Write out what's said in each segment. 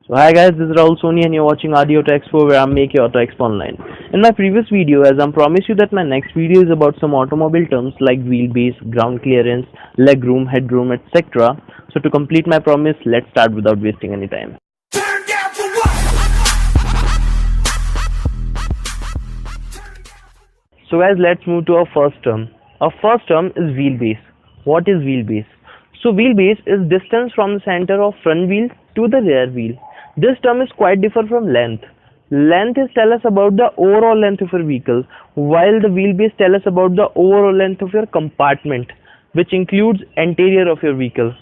So hi guys, this is Rahul Soni and you're watching RD Auto Expo where I make your auto expo online. In my previous video, as I promised you that my next video is about some automobile terms like wheelbase, ground clearance, legroom, headroom, etc. So to complete my promise, let's start without wasting any time. So guys, let's move to our first term. Our first term is wheelbase. What is wheelbase? So wheelbase is distance from the center of front wheel to the rear wheel. This term is quite different from length. Length is tell us about the overall length of your vehicle, while the wheelbase tell us about the overall length of your compartment, which includes interior of your vehicle.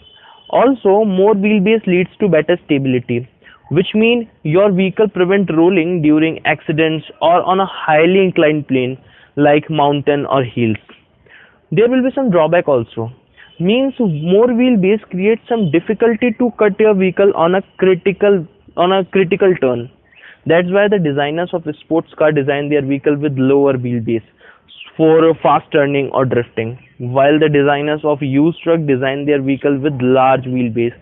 Also, more wheelbase leads to better stability, which means your vehicle prevent rolling during accidents or on a highly inclined plane like mountain or hills. There will be some drawback also. Means more wheelbase creates some difficulty to cut your vehicle on a critical turn. That's why the designers of a sports car design their vehicle with lower wheelbase for fast turning or drifting, while the designers of used truck design their vehicle with large wheelbase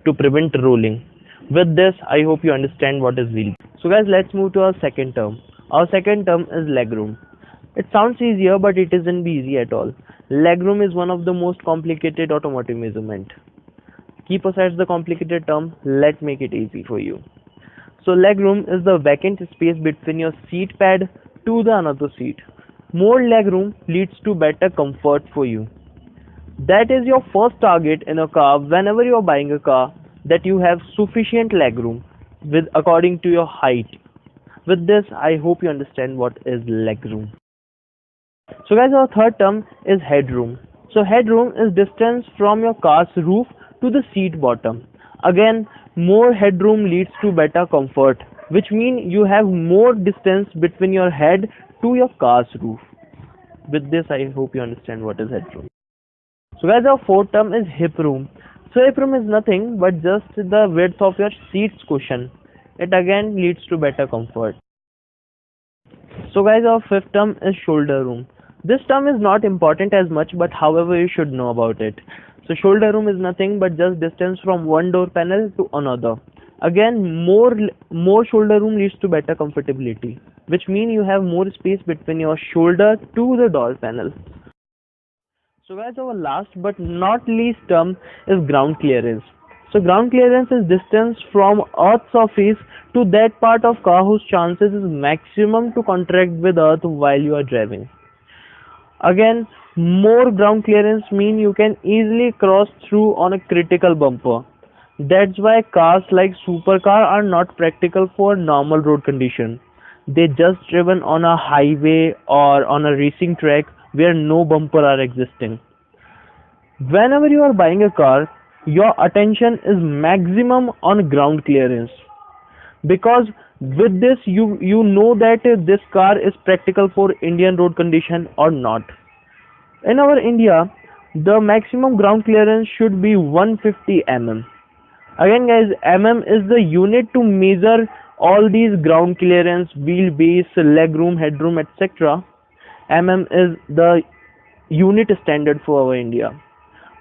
to prevent rolling. With this, I hope you understand what is wheelbase. So guys, let's move to our second term. Our second term is legroom. It sounds easier, but it isn't easy at all. Legroom is one of the most complicated automotive measurement. Keep aside the complicated term, let's make it easy for you. So legroom is the vacant space between your seat pad to the another seat. More legroom leads to better comfort for you. That is your first target in a car whenever you are buying a car, that you have sufficient legroom with according to your height. With this, I hope you understand what is legroom. So guys, our third term is headroom. So headroom is distance from your car's roof to the seat bottom. Again, more headroom leads to better comfort, which means you have more distance between your head to your car's roof. With this, I hope you understand what is headroom. So guys, our fourth term is hip room. So hip room is nothing but just the width of your seat's cushion. It again leads to better comfort. So guys, our fifth term is shoulder room. This term is not important as much, but however you should know about it. So shoulder room is nothing but just distance from one door panel to another. Again, more shoulder room leads to better comfortability, which means you have more space between your shoulder to the door panel. So guys, our last but not least term is ground clearance. So ground clearance is distance from earth's surface to that part of car whose chances is maximum to contact with earth while you are driving. Again, more ground clearance mean you can easily cross through on a critical bumper. That's why cars like supercar are not practical for normal road condition. They just driven on a highway or on a racing track where no bumper are existing. Whenever you are buying a car, your attention is maximum on ground clearance, because with this you know that this car is practical for Indian road condition or not. In our India, the maximum ground clearance should be 150 mm. Again guys, mm is the unit to measure all these ground clearance, wheelbase, legroom, headroom, etc. mm is the unit standard for our India.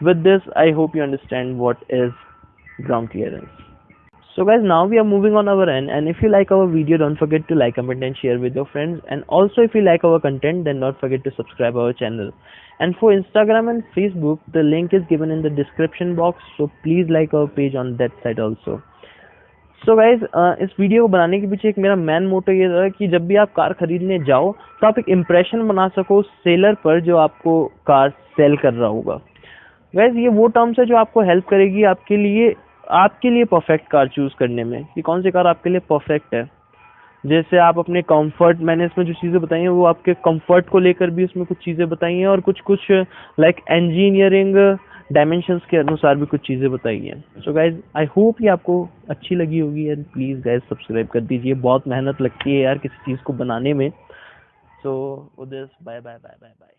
With this, I hope you understand what is ground clearance. So guys, now we are moving on our end, and if you like our video, don't forget to like, comment and share with your friends. And also if you like our content, then don't forget to subscribe our channel. And for Instagram and Facebook, the link is given in the description box, so please like our page on that side also. So guys, इस video को बनाने के पीछे एक मेरा main motto ये था कि जब भी आप कार खरीदने जाओ तो आप एक इम्प्रेशन बना सको सेलर पर जो आपको कार सेल कर रहा होगा. गाइस, ये वो टर्म्स है जो आपको हेल्प करेगी आपके लिए परफेक्ट कार चूज करने में, कि कौन सी कार आपके लिए परफेक्ट है. जैसे आप अपने कंफर्ट, मैंने इसमें जो चीज़ें बताई हैं वो आपके कंफर्ट को लेकर भी उसमें कुछ चीज़ें बताई हैं, और कुछ लाइक इंजीनियरिंग डायमेंशंस के अनुसार भी कुछ चीज़ें बताई हैं. सो गाइज, आई होप ये आपको अच्छी लगी होगी, एंड प्लीज़ गाइज सब्सक्राइब कर दीजिए. बहुत मेहनत लगती है यार किसी चीज़ को बनाने में. So this bye bye bye bye bye.